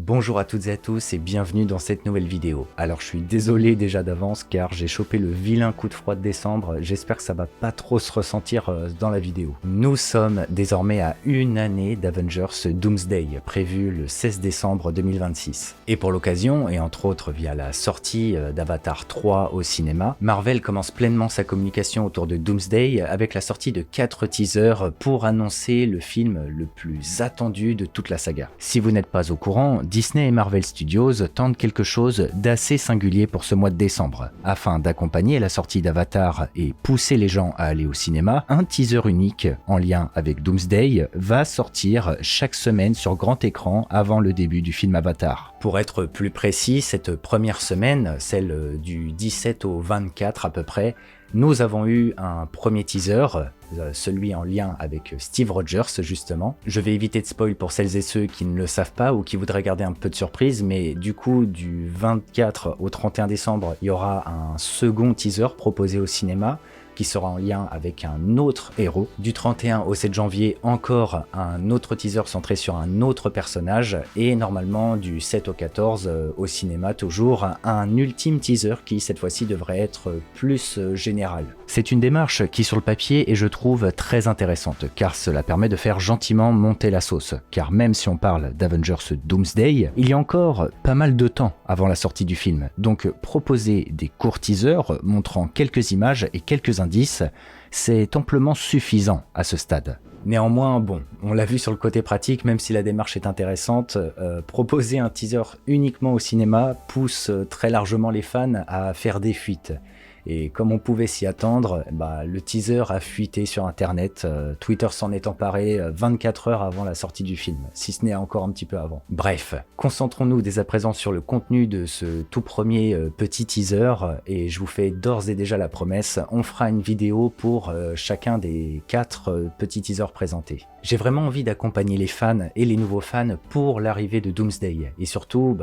Bonjour à toutes et à tous et bienvenue dans cette nouvelle vidéo. Alors je suis désolé déjà d'avance car j'ai chopé le vilain coup de froid de décembre, j'espère que ça va pas trop se ressentir dans la vidéo. Nous sommes désormais à une année d'Avengers Doomsday, prévu le 16 décembre 2026. Et pour l'occasion, et entre autres via la sortie d'Avatar 3 au cinéma, Marvel commence pleinement sa communication autour de Doomsday avec la sortie de 4 teasers pour annoncer le film le plus attendu de toute la saga. Si vous n'êtes pas au courant, Disney et Marvel Studios tentent quelque chose d'assez singulier pour ce mois de décembre. Afin d'accompagner la sortie d'Avatar et pousser les gens à aller au cinéma, un teaser unique en lien avec Doomsday va sortir chaque semaine sur grand écran avant le début du film Avatar. Pour être plus précis, cette première semaine, celle du 17 au 24 à peu près, nous avons eu un premier teaser, celui en lien avec Steve Rogers justement. Je vais éviter de spoil pour celles et ceux qui ne le savent pas ou qui voudraient garder un peu de surprise, mais du coup du 24 au 31 décembre, il y aura un second teaser proposé au cinéma qui sera en lien avec un autre héros. Du 31 au 7 janvier, encore un autre teaser centré sur un autre personnage, et normalement du 7 au 14 au cinéma toujours, un ultime teaser qui cette fois-ci devrait être plus général. C'est une démarche qui sur le papier est je trouve très intéressante, car cela permet de faire gentiment monter la sauce, car même si on parle d'Avengers Doomsday, il y a encore pas mal de temps avant la sortie du film, donc proposer des courts teasers montrant quelques images et quelques indices, c'est amplement suffisant à ce stade. Néanmoins, bon, on l'a vu sur le côté pratique, même si la démarche est intéressante, proposer un teaser uniquement au cinéma pousse très largement les fans à faire des fuites. Et comme on pouvait s'y attendre, le teaser a fuité sur internet, Twitter s'en est emparé 24 heures avant la sortie du film, si ce n'est encore un petit peu avant. Bref, concentrons-nous dès à présent sur le contenu de ce tout premier petit teaser, et je vous fais d'ores et déjà la promesse, on fera une vidéo pour chacun des 4 petits teasers présentés. J'ai vraiment envie d'accompagner les fans et les nouveaux fans pour l'arrivée de Doomsday, et surtout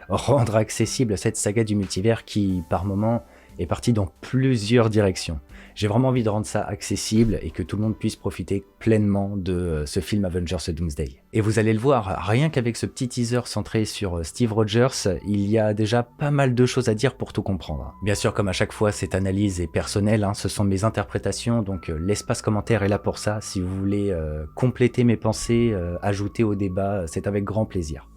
rendre accessible cette saga du multivers qui, par moments, est parti dans plusieurs directions. J'ai vraiment envie de rendre ça accessible et que tout le monde puisse profiter pleinement de ce film Avengers Doomsday. Et vous allez le voir, rien qu'avec ce petit teaser centré sur Steve Rogers, il y a déjà pas mal de choses à dire pour tout comprendre. Bien sûr, comme à chaque fois, cette analyse est personnelle, ce sont mes interprétations, donc l'espace commentaire est là pour ça. Si vous voulez compléter mes pensées, ajouter au débat, c'est avec grand plaisir.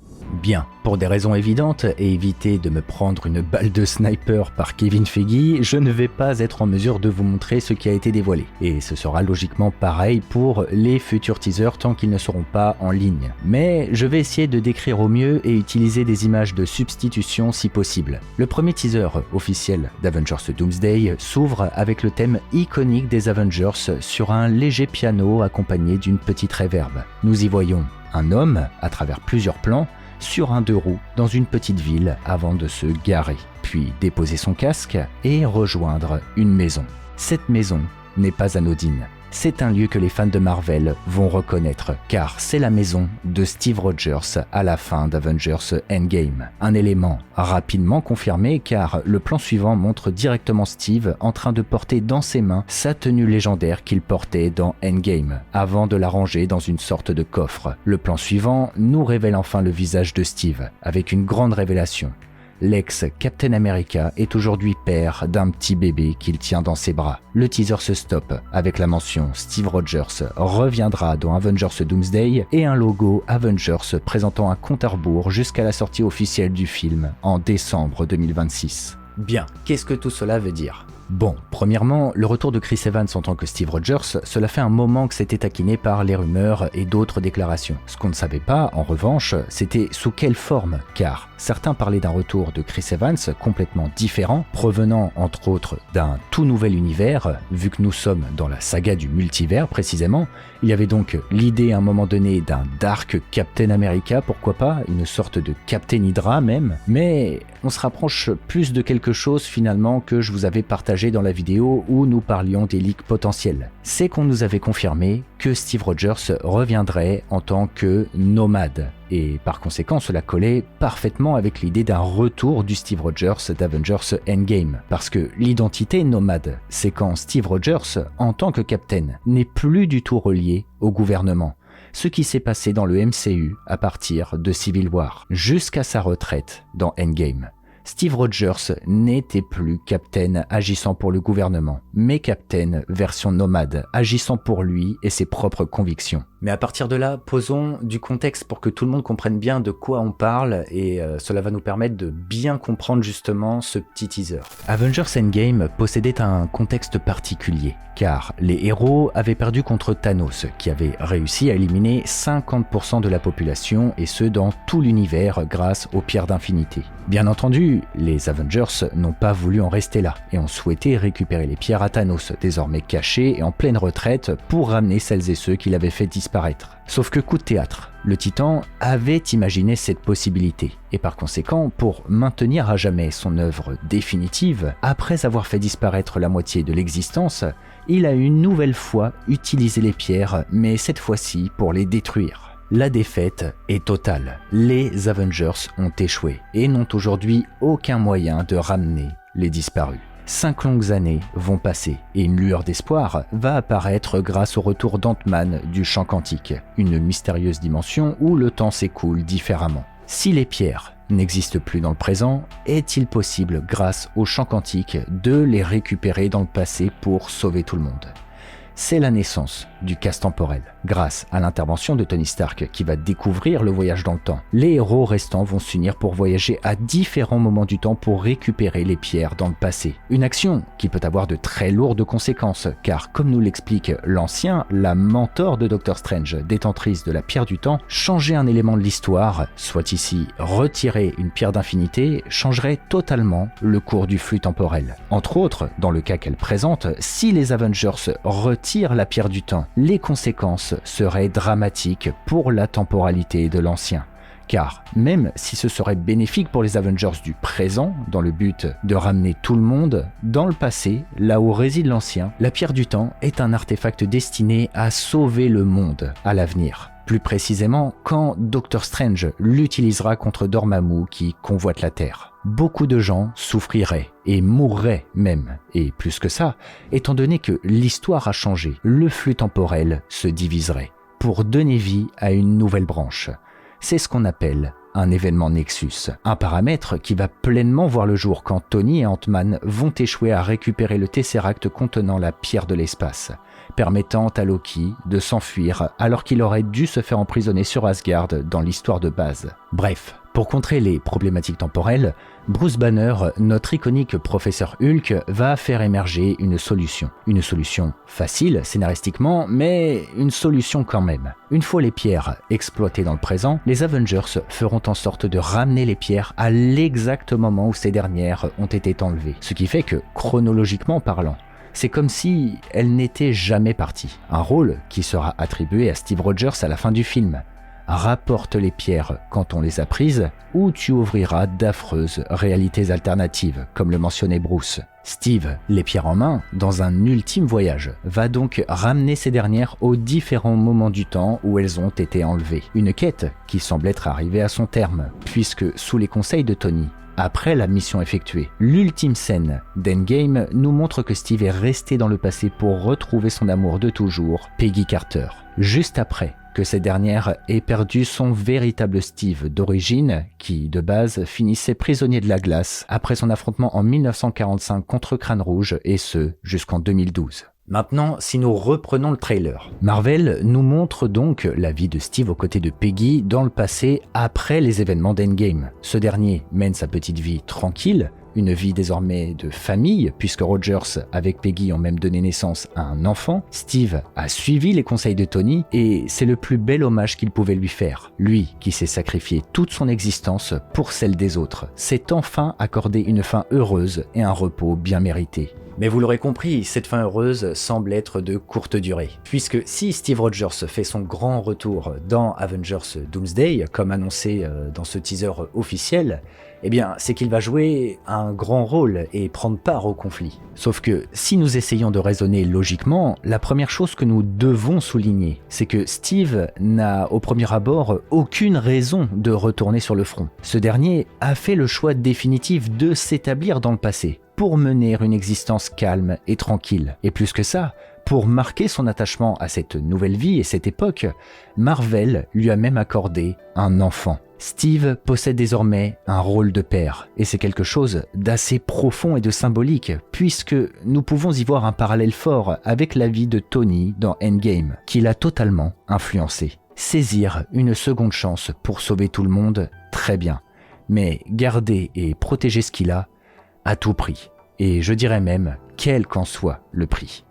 Bien, pour des raisons évidentes et éviter de me prendre une balle de sniper par Kevin Feige, je ne vais pas être en mesure de vous montrer ce qui a été dévoilé. Et ce sera logiquement pareil pour les futurs teasers tant qu'ils ne seront pas en ligne. Mais je vais essayer de décrire au mieux et utiliser des images de substitution si possible. Le premier teaser officiel d'Avengers Doomsday s'ouvre avec le thème iconique des Avengers sur un léger piano accompagné d'une petite réverb. Nous y voyons un homme, à travers plusieurs plans, sur un 2 roues dans une petite ville avant de se garer, puis déposer son casque et rejoindre une maison. Cette maison n'est pas anodine. C'est un lieu que les fans de Marvel vont reconnaître, car c'est la maison de Steve Rogers à la fin d'Avengers Endgame. Un élément rapidement confirmé car le plan suivant montre directement Steve en train de porter dans ses mains sa tenue légendaire qu'il portait dans Endgame, avant de la ranger dans une sorte de coffre. Le plan suivant nous révèle enfin le visage de Steve, avec une grande révélation. L'ex-Captain America est aujourd'hui père d'un petit bébé qu'il tient dans ses bras. Le teaser se stoppe avec la mention Steve Rogers reviendra dans Avengers Doomsday et un logo Avengers présentant un compte à rebours jusqu'à la sortie officielle du film en décembre 2026. Bien, qu'est-ce que tout cela veut dire ? Bon, premièrement, le retour de Chris Evans en tant que Steve Rogers, cela fait un moment que c'était taquiné par les rumeurs et d'autres déclarations. Ce qu'on ne savait pas, en revanche, c'était sous quelle forme, car certains parlaient d'un retour de Chris Evans complètement différent, provenant entre autres d'un tout nouvel univers, vu que nous sommes dans la saga du multivers précisément. Il y avait donc l'idée à un moment donné d'un Dark Captain America, pourquoi pas, une sorte de Captain Hydra même, mais on se rapproche plus de quelque chose finalement que je vous avais partagé dans la vidéo où nous parlions des leaks potentiels. C'est qu'on nous avait confirmé que Steve Rogers reviendrait en tant que nomade. Et par conséquent, cela collait parfaitement avec l'idée d'un retour du Steve Rogers d'Avengers Endgame. Parce que l'identité nomade, c'est quand Steve Rogers, en tant que Captain, n'est plus du tout relié au gouvernement. ce qui s'est passé dans le MCU à partir de Civil War, jusqu'à sa retraite dans Endgame. Steve Rogers n'était plus Captain agissant pour le gouvernement, mais Captain version nomade, agissant pour lui et ses propres convictions. Mais à partir de là, posons du contexte pour que tout le monde comprenne bien de quoi on parle et cela va nous permettre de bien comprendre justement ce petit teaser. Avengers Endgame possédait un contexte particulier, car les héros avaient perdu contre Thanos, qui avait réussi à éliminer 50% de la population et ce dans tout l'univers grâce aux pierres d'infinité. Bien entendu, les Avengers n'ont pas voulu en rester là et ont souhaité récupérer les pierres à Thanos, désormais cachées et en pleine retraite, pour ramener celles et ceux qui l'avaient fait disparaître. Sauf que coup de théâtre, le Titan avait imaginé cette possibilité et par conséquent, pour maintenir à jamais son œuvre définitive, après avoir fait disparaître la moitié de l'existence, il a une nouvelle fois utilisé les pierres, mais cette fois-ci pour les détruire. La défaite est totale. Les Avengers ont échoué et n'ont aujourd'hui aucun moyen de ramener les disparus. 5 longues années vont passer et une lueur d'espoir va apparaître grâce au retour d'Ant-Man du champ quantique, une mystérieuse dimension où le temps s'écoule différemment. Si les pierres n'existent plus dans le présent, est-il possible, grâce au champ quantique, de les récupérer dans le passé pour sauver tout le monde ? C'est la naissance du casse temporel. Grâce à l'intervention de Tony Stark qui va découvrir le voyage dans le temps, les héros restants vont s'unir pour voyager à différents moments du temps pour récupérer les pierres dans le passé. Une action qui peut avoir de très lourdes conséquences, car comme nous l'explique l'ancien, la mentor de Doctor Strange, détentrice de la pierre du temps, changer un élément de l'histoire, soit ici retirer une pierre d'infinité, changerait totalement le cours du flux temporel. Entre autres, dans le cas qu'elle présente, si les Avengers retirent la pierre du temps, les conséquences seraient dramatiques pour la temporalité de l'ancien. Car même si ce serait bénéfique pour les Avengers du présent, dans le but de ramener tout le monde, dans le passé, là où réside l'ancien, la pierre du temps est un artefact destiné à sauver le monde à l'avenir. Plus précisément, quand Doctor Strange l'utilisera contre Dormammu qui convoite la Terre. Beaucoup de gens souffriraient et mourraient même, et plus que ça, étant donné que l'histoire a changé, le flux temporel se diviserait pour donner vie à une nouvelle branche. C'est ce qu'on appelle un événement Nexus, un paramètre qui va pleinement voir le jour quand Tony et Ant-Man vont échouer à récupérer le Tesseract contenant la pierre de l'espace, permettant à Loki de s'enfuir alors qu'il aurait dû se faire emprisonner sur Asgard dans l'histoire de base. Bref, pour contrer les problématiques temporelles, Bruce Banner, notre iconique professeur Hulk, va faire émerger une solution. Une solution facile scénaristiquement, mais une solution quand même. Une fois les pierres exploitées dans le présent, les Avengers feront en sorte de ramener les pierres à l'exact moment où ces dernières ont été enlevées. Ce qui fait que, chronologiquement parlant, c'est comme si elles n'étaient jamais parties. Un rôle qui sera attribué à Steve Rogers à la fin du film. Rapporte les pierres quand on les a prises, ou tu ouvriras d'affreuses réalités alternatives, comme le mentionnait Bruce. Steve, les pierres en main, dans un ultime voyage, va donc ramener ces dernières aux différents moments du temps où elles ont été enlevées. Une quête qui semble être arrivée à son terme, puisque sous les conseils de Tony, après la mission effectuée, l'ultime scène d'Endgame nous montre que Steve est resté dans le passé pour retrouver son amour de toujours, Peggy Carter. Juste après que cette dernière ait perdu son véritable Steve d'origine, qui, de base, finissait prisonnier de la glace après son affrontement en 1945 contre Crâne Rouge, et ce, jusqu'en 2012. Maintenant, si nous reprenons le trailer, Marvel nous montre donc la vie de Steve aux côtés de Peggy dans le passé après les événements d'Endgame. Ce dernier mène sa petite vie tranquille, une vie désormais de famille, puisque Rogers avec Peggy ont même donné naissance à un enfant. Steve a suivi les conseils de Tony et c'est le plus bel hommage qu'il pouvait lui faire. Lui, qui s'est sacrifié toute son existence pour celle des autres, s'est enfin accordé une fin heureuse et un repos bien mérité. Mais vous l'aurez compris, cette fin heureuse semble être de courte durée, puisque si Steve Rogers fait son grand retour dans Avengers Doomsday, comme annoncé dans ce teaser officiel, eh bien c'est qu'il va jouer un grand rôle et prendre part au conflit. Sauf que si nous essayons de raisonner logiquement, la première chose que nous devons souligner, c'est que Steve n'a au premier abord aucune raison de retourner sur le front. Ce dernier a fait le choix définitif de s'établir dans le passé, pour mener une existence calme et tranquille. Et plus que ça, Pour marquer son attachement à cette nouvelle vie et cette époque, Marvel lui a même accordé un enfant. Steve possède désormais un rôle de père, et c'est quelque chose d'assez profond et de symbolique, puisque nous pouvons y voir un parallèle fort avec la vie de Tony dans Endgame, qui l'a totalement influencé. Saisir une seconde chance pour sauver tout le monde, très bien, mais garder et protéger ce qu'il a à tout prix, et je dirais même quel qu'en soit le prix.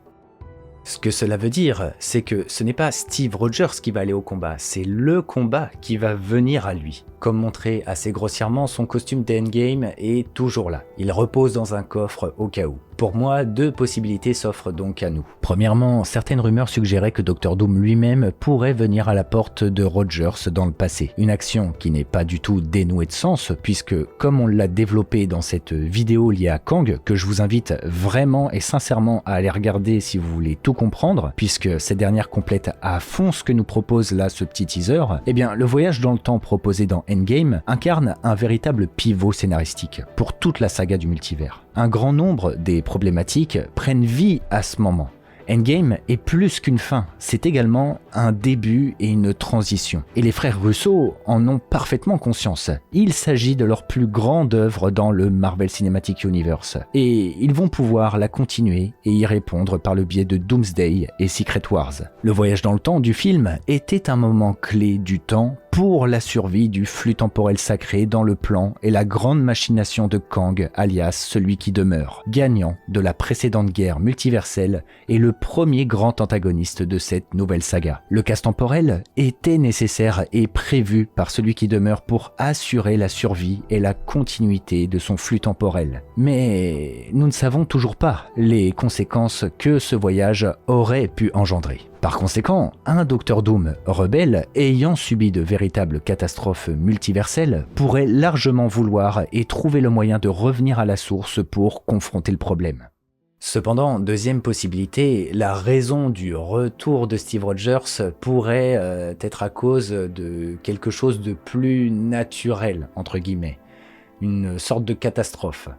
Ce que cela veut dire, c'est que ce n'est pas Steve Rogers qui va aller au combat, c'est le combat qui va venir à lui. Comme montré assez grossièrement, son costume d'Endgame est toujours là. Il repose dans un coffre au cas où. Pour moi, deux possibilités s'offrent donc à nous. Premièrement, certaines rumeurs suggéraient que Dr Doom lui-même pourrait venir à la porte de Rogers dans le passé. Une action qui n'est pas du tout dénouée de sens, puisque comme on l'a développé dans cette vidéo liée à Kang, que je vous invite vraiment et sincèrement à aller regarder si vous voulez tout comprendre, puisque cette dernière complète à fond ce que nous propose là ce petit teaser, eh bien le voyage dans le temps proposé dans Endgame incarne un véritable pivot scénaristique pour toute la saga du multivers. Un grand nombre des problématiques prennent vie à ce moment. Endgame est plus qu'une fin, c'est également un début et une transition. Et les frères Russo en ont parfaitement conscience. Il s'agit de leur plus grande œuvre dans le Marvel Cinematic Universe. Et ils vont pouvoir la continuer et y répondre par le biais de Doomsday et Secret Wars. Le voyage dans le temps du film était un moment clé du temps pour la survie du flux temporel sacré dans le plan et la grande machination de Kang, alias celui qui demeure, gagnant de la précédente guerre multiverselle et le premier grand antagoniste de cette nouvelle saga. Le casse temporel était nécessaire et prévu par celui qui demeure pour assurer la survie et la continuité de son flux temporel. Mais nous ne savons toujours pas les conséquences que ce voyage aurait pu engendrer. Par conséquent, un Dr Doom rebelle ayant subi de véritables catastrophes multiverselles pourrait largement vouloir et trouver le moyen de revenir à la source pour confronter le problème. Cependant, deuxième possibilité, la raison du retour de Steve Rogers pourrait être à cause de quelque chose de plus naturel, entre guillemets, une sorte de catastrophe.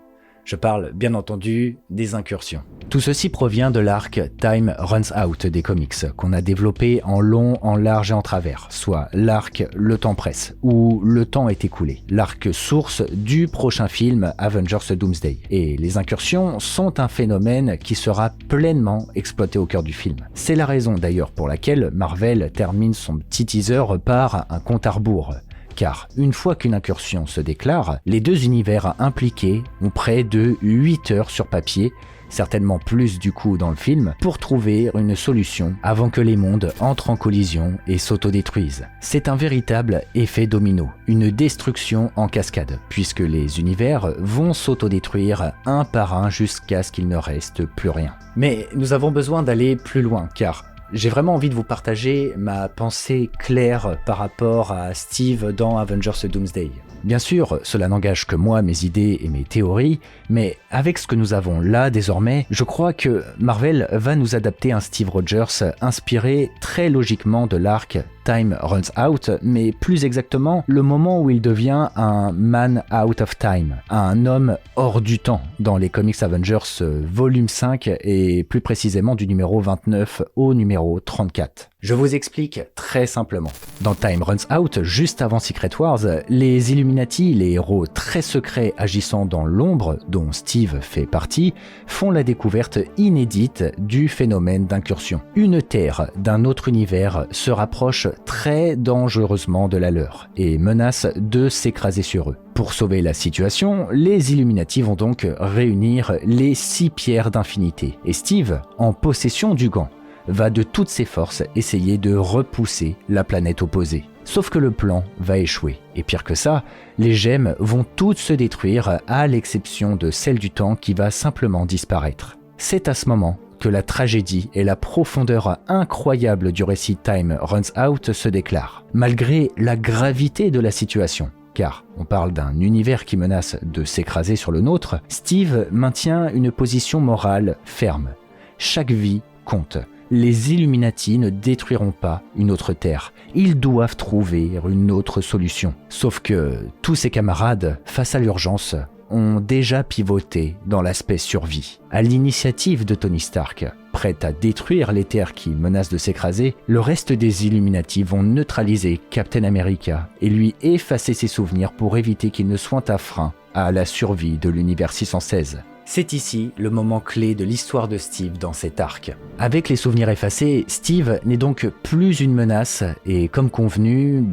Je parle bien entendu des incursions. Tout ceci provient de l'arc Time Runs Out des comics, qu'on a développé en long, en large et en travers, soit l'arc Le Temps Presse, où le temps est écoulé, l'arc source du prochain film Avengers Doomsday. Et les incursions sont un phénomène qui sera pleinement exploité au cœur du film. C'est la raison d'ailleurs pour laquelle Marvel termine son petit teaser par un compte à rebours. Car une fois qu'une incursion se déclare, les deux univers impliqués ont près de 8 heures sur papier, certainement plus du coup dans le film, pour trouver une solution avant que les mondes entrent en collision et s'autodétruisent. C'est un véritable effet domino, une destruction en cascade, puisque les univers vont s'autodétruire un par un jusqu'à ce qu'il ne reste plus rien. Mais nous avons besoin d'aller plus loin, car j'ai vraiment envie de vous partager ma pensée claire par rapport à Steve dans Avengers Doomsday. Bien sûr, cela n'engage que moi, mes idées et mes théories, mais avec ce que nous avons là désormais, je crois que Marvel va nous adapter un Steve Rogers inspiré très logiquement de l'arc Time Runs Out, mais plus exactement le moment où il devient un man out of time, un homme hors du temps dans les comics Avengers volume 5 et plus précisément du numéro 29 au numéro 34. Je vous explique très simplement. Dans Time Runs Out, juste avant Secret Wars, les Illuminati, les héros très secrets agissant dans l'ombre, dont Steve fait partie, font la découverte inédite du phénomène d'incursion. Une terre d'un autre univers se rapproche très dangereusement de la leur et menace de s'écraser sur eux. Pour sauver la situation, les Illuminati vont donc réunir les 6 pierres d'infinité et Steve, en possession du gant, va de toutes ses forces essayer de repousser la planète opposée. Sauf que le plan va échouer. Et pire que ça, les gemmes vont toutes se détruire à l'exception de celle du temps qui va simplement disparaître. C'est à ce moment que la tragédie et la profondeur incroyable du récit Time Runs Out se déclarent. Malgré la gravité de la situation, car on parle d'un univers qui menace de s'écraser sur le nôtre, Steve maintient une position morale ferme. Chaque vie compte. Les Illuminati ne détruiront pas une autre Terre. Ils doivent trouver une autre solution. Sauf que tous ses camarades, face à l'urgence, ont déjà pivoté dans l'aspect survie. À l'initiative de Tony Stark, prêt à détruire les terres qui menacent de s'écraser, le reste des Illuminati vont neutraliser Captain America et lui effacer ses souvenirs pour éviter qu'il ne soit un frein à la survie de l'univers 616. C'est ici le moment clé de l'histoire de Steve dans cet arc. Avec les souvenirs effacés, Steve n'est donc plus une menace et comme convenu,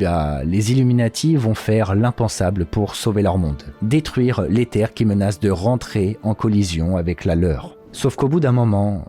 les Illuminati vont faire l'impensable pour sauver leur monde. Détruire les terres qui menacent de rentrer en collision avec la leur. Sauf qu'au bout d'un moment,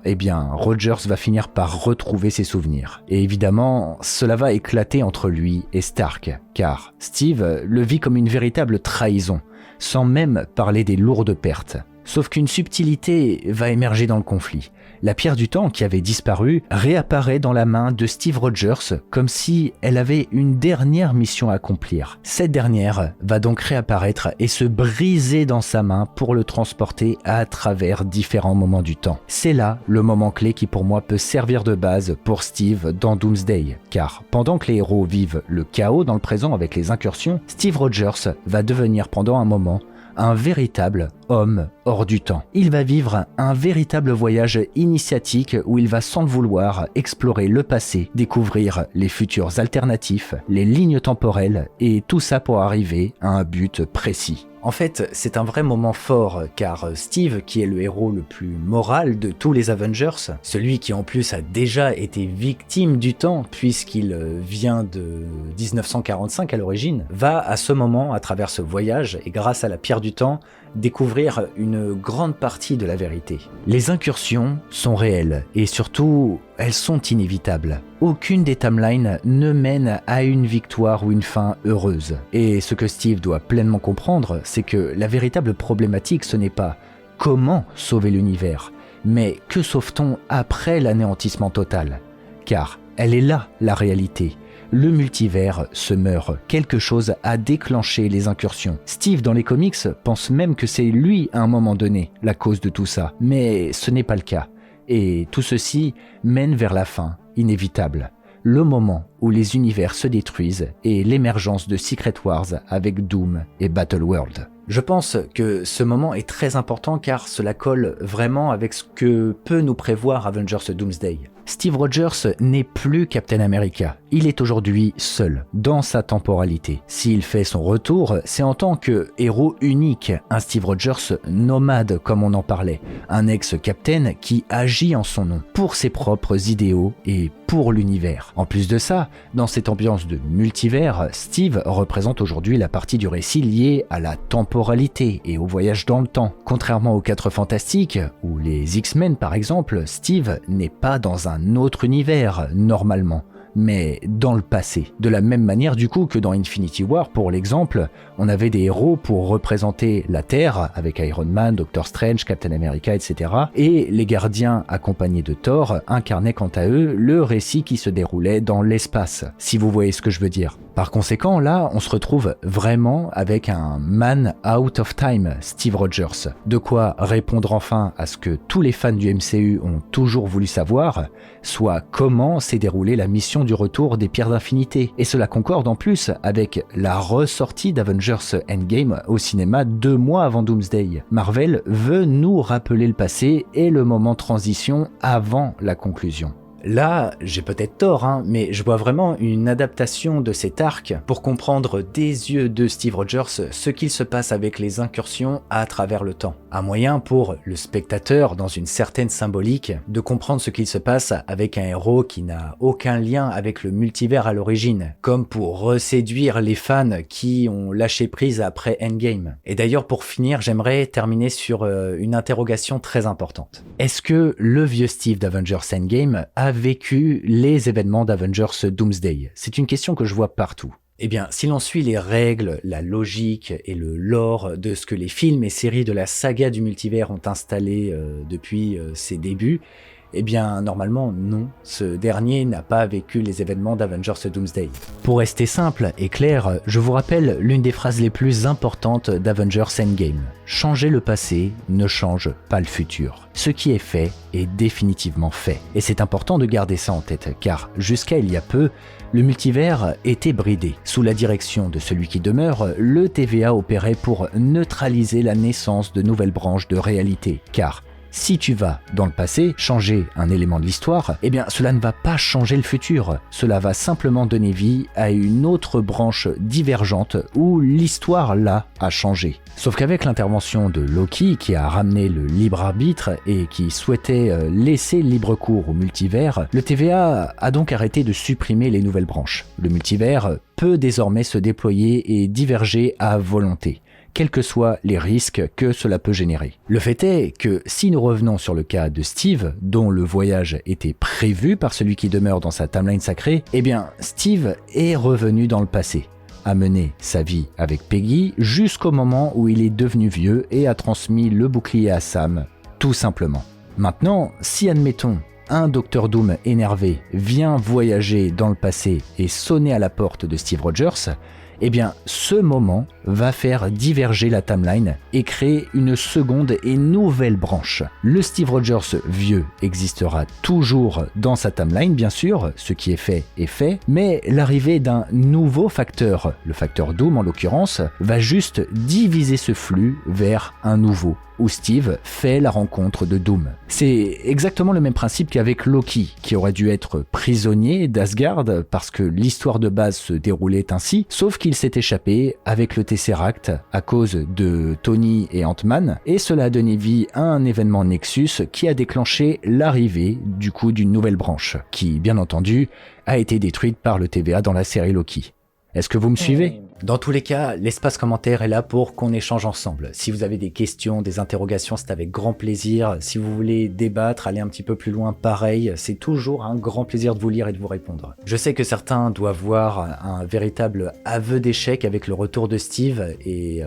Rogers va finir par retrouver ses souvenirs. Et évidemment, cela va éclater entre lui et Stark, car Steve le vit comme une véritable trahison, sans même parler des lourdes pertes. Sauf qu'une subtilité va émerger dans le conflit. La pierre du temps qui avait disparu réapparaît dans la main de Steve Rogers comme si elle avait une dernière mission à accomplir. Cette dernière va donc réapparaître et se briser dans sa main pour le transporter à travers différents moments du temps. C'est là le moment clé qui pour moi peut servir de base pour Steve dans Doomsday. Car pendant que les héros vivent le chaos dans le présent avec les incursions, Steve Rogers va devenir pendant un moment un véritable homme hors du temps. Il va vivre un véritable voyage initiatique où il va sans le vouloir explorer le passé, découvrir les futurs alternatifs, les lignes temporelles et tout ça pour arriver à un but précis. En fait, c'est un vrai moment fort car Steve, qui est le héros le plus moral de tous les Avengers, celui qui en plus a déjà été victime du temps puisqu'il vient de 1945 à l'origine, va à ce moment, à travers ce voyage et grâce à la pierre du temps, découvrir une grande partie de la vérité. Les incursions sont réelles et surtout, elles sont inévitables. Aucune des timelines ne mène à une victoire ou une fin heureuse. Et ce que Steve doit pleinement comprendre, c'est que la véritable problématique, ce n'est pas comment sauver l'univers, mais que sauve-t-on après l'anéantissement total ? Car elle est là la réalité. Le multivers se meurt. Quelque chose a déclenché les incursions. Steve, dans les comics, pense même que c'est lui, à un moment donné, la cause de tout ça. Mais ce n'est pas le cas. Et tout ceci mène vers la fin, inévitable. Le moment où les univers se détruisent et l'émergence de Secret Wars avec Doom et Battleworld. Je pense que ce moment est très important car cela colle vraiment avec ce que peut nous prévoir Avengers Doomsday. Steve Rogers n'est plus Captain America, il est aujourd'hui seul, dans sa temporalité. S'il fait son retour, c'est en tant que héros unique, un Steve Rogers nomade comme on en parlait, un ex-captain qui agit en son nom, pour ses propres idéaux et pour l'univers. En plus de ça, dans cette ambiance de multivers, Steve représente aujourd'hui la partie du récit liée à la temporalité et au voyage dans le temps. Contrairement aux 4 Fantastiques, ou les X-Men par exemple, Steve n'est pas dans un autre univers, normalement, mais dans le passé. De la même manière du coup que dans Infinity War, pour l'exemple, on avait des héros pour représenter la Terre, avec Iron Man, Doctor Strange, Captain America, etc. Et les gardiens accompagnés de Thor incarnaient quant à eux le récit qui se déroulait dans l'espace, si vous voyez ce que je veux dire. Par conséquent, là, on se retrouve vraiment avec un man out of time, Steve Rogers. De quoi répondre enfin à ce que tous les fans du MCU ont toujours voulu savoir, soit comment s'est déroulée la mission du retour des Pierres d'Infinité. Et cela concorde en plus avec la ressortie d'Avengers Endgame au cinéma 2 mois avant Doomsday. Marvel veut nous rappeler le passé et le moment de transition avant la conclusion. Là, j'ai peut-être tort, mais je vois vraiment une adaptation de cet arc pour comprendre des yeux de Steve Rogers ce qu'il se passe avec les incursions à travers le temps. Un moyen pour le spectateur, dans une certaine symbolique, de comprendre ce qu'il se passe avec un héros qui n'a aucun lien avec le multivers à l'origine, comme pour reséduire les fans qui ont lâché prise après Endgame. Et d'ailleurs, pour finir, j'aimerais terminer sur une interrogation très importante. Est-ce que le vieux Steve d'Avengers Endgame a vécu les événements d'Avengers Doomsday? C'est une question que je vois partout. Eh bien, si l'on suit les règles, la logique et le lore de ce que les films et séries de la saga du multivers ont installé depuis ses débuts, Eh bien, normalement, non. Ce dernier n'a pas vécu les événements d'Avengers Doomsday. Pour rester simple et clair, je vous rappelle l'une des phrases les plus importantes d'Avengers Endgame. Changer le passé ne change pas le futur. Ce qui est fait est définitivement fait. Et c'est important de garder ça en tête, car jusqu'à il y a peu, le multivers était bridé. Sous la direction de celui qui demeure, le TVA opérait pour neutraliser la naissance de nouvelles branches de réalité. Car si tu vas dans le passé changer un élément de l'histoire, eh bien cela ne va pas changer le futur. Cela va simplement donner vie à une autre branche divergente où l'histoire là a changé. Sauf qu'avec l'intervention de Loki qui a ramené le libre arbitre et qui souhaitait laisser libre cours au multivers, le TVA a donc arrêté de supprimer les nouvelles branches. Le multivers peut désormais se déployer et diverger à volonté, quels que soient les risques que cela peut générer. Le fait est que si nous revenons sur le cas de Steve, dont le voyage était prévu par celui qui demeure dans sa timeline sacrée, eh bien Steve est revenu dans le passé, a mené sa vie avec Peggy jusqu'au moment où il est devenu vieux et a transmis le bouclier à Sam, tout simplement. Maintenant, si admettons, un Dr Doom énervé vient voyager dans le passé et sonner à la porte de Steve Rogers, eh bien ce moment va faire diverger la timeline et créer une seconde et nouvelle branche. Le Steve Rogers vieux existera toujours dans sa timeline bien sûr, ce qui est fait, mais l'arrivée d'un nouveau facteur, le facteur Doom en l'occurrence, va juste diviser ce flux vers un nouveau, où Steve fait la rencontre de Doom. C'est exactement le même principe qu'avec Loki, qui aurait dû être prisonnier d'Asgard parce que l'histoire de base se déroulait ainsi, sauf qu'il s'est échappé avec le Tesseract à cause de Tony et Ant-Man, et cela a donné vie à un événement Nexus qui a déclenché l'arrivée du coup d'une nouvelle branche, qui bien entendu a été détruite par le TVA dans la série Loki. Est-ce que vous me suivez ? Dans tous les cas, l'espace commentaire est là pour qu'on échange ensemble. Si vous avez des questions, des interrogations, c'est avec grand plaisir. Si vous voulez débattre, aller un petit peu plus loin, pareil, c'est toujours un grand plaisir de vous lire et de vous répondre. Je sais que certains doivent voir un véritable aveu d'échec avec le retour de Steve et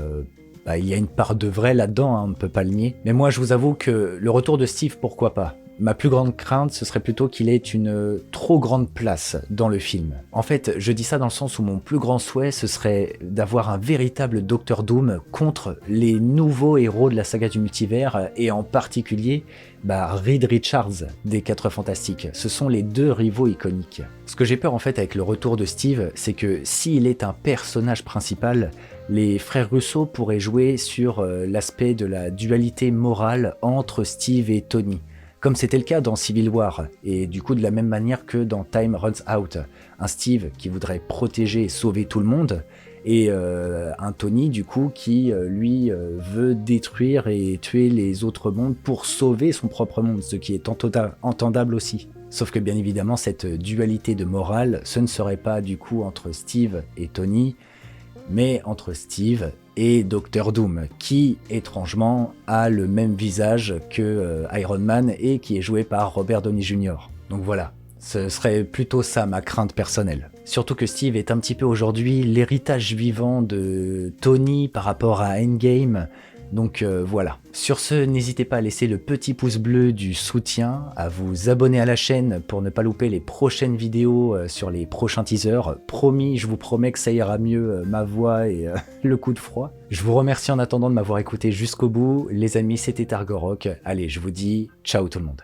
il y a une part de vrai là-dedans, on ne peut pas le nier. Mais moi, je vous avoue que le retour de Steve, pourquoi pas ? Ma plus grande crainte, ce serait plutôt qu'il ait une trop grande place dans le film. En fait, je dis ça dans le sens où mon plus grand souhait, ce serait d'avoir un véritable Dr Doom contre les nouveaux héros de la saga du multivers, et en particulier Reed Richards des 4 Fantastiques. Ce sont les deux rivaux iconiques. Ce que j'ai peur en fait avec le retour de Steve, c'est que s'il est un personnage principal, les frères Russo pourraient jouer sur l'aspect de la dualité morale entre Steve et Tony, comme c'était le cas dans Civil War, et du coup de la même manière que dans Time Runs Out. Un Steve qui voudrait protéger et sauver tout le monde, et un Tony du coup qui lui veut détruire et tuer les autres mondes pour sauver son propre monde, ce qui est entendable aussi. Sauf que bien évidemment cette dualité de morale, ce ne serait pas du coup entre Steve et Tony, mais entre Steve et Dr Doom, qui étrangement a le même visage que Iron Man et qui est joué par Robert Downey Jr. Donc voilà, ce serait plutôt ça ma crainte personnelle. Surtout que Steve est un petit peu aujourd'hui l'héritage vivant de Tony par rapport à Endgame. Donc voilà. Sur ce, n'hésitez pas à laisser le petit pouce bleu du soutien, à vous abonner à la chaîne pour ne pas louper les prochaines vidéos sur les prochains teasers. Promis, je vous promets que ça ira mieux, ma voix et le coup de froid. Je vous remercie en attendant de m'avoir écouté jusqu'au bout. Les amis, c'était Argorok. Allez, je vous dis ciao tout le monde.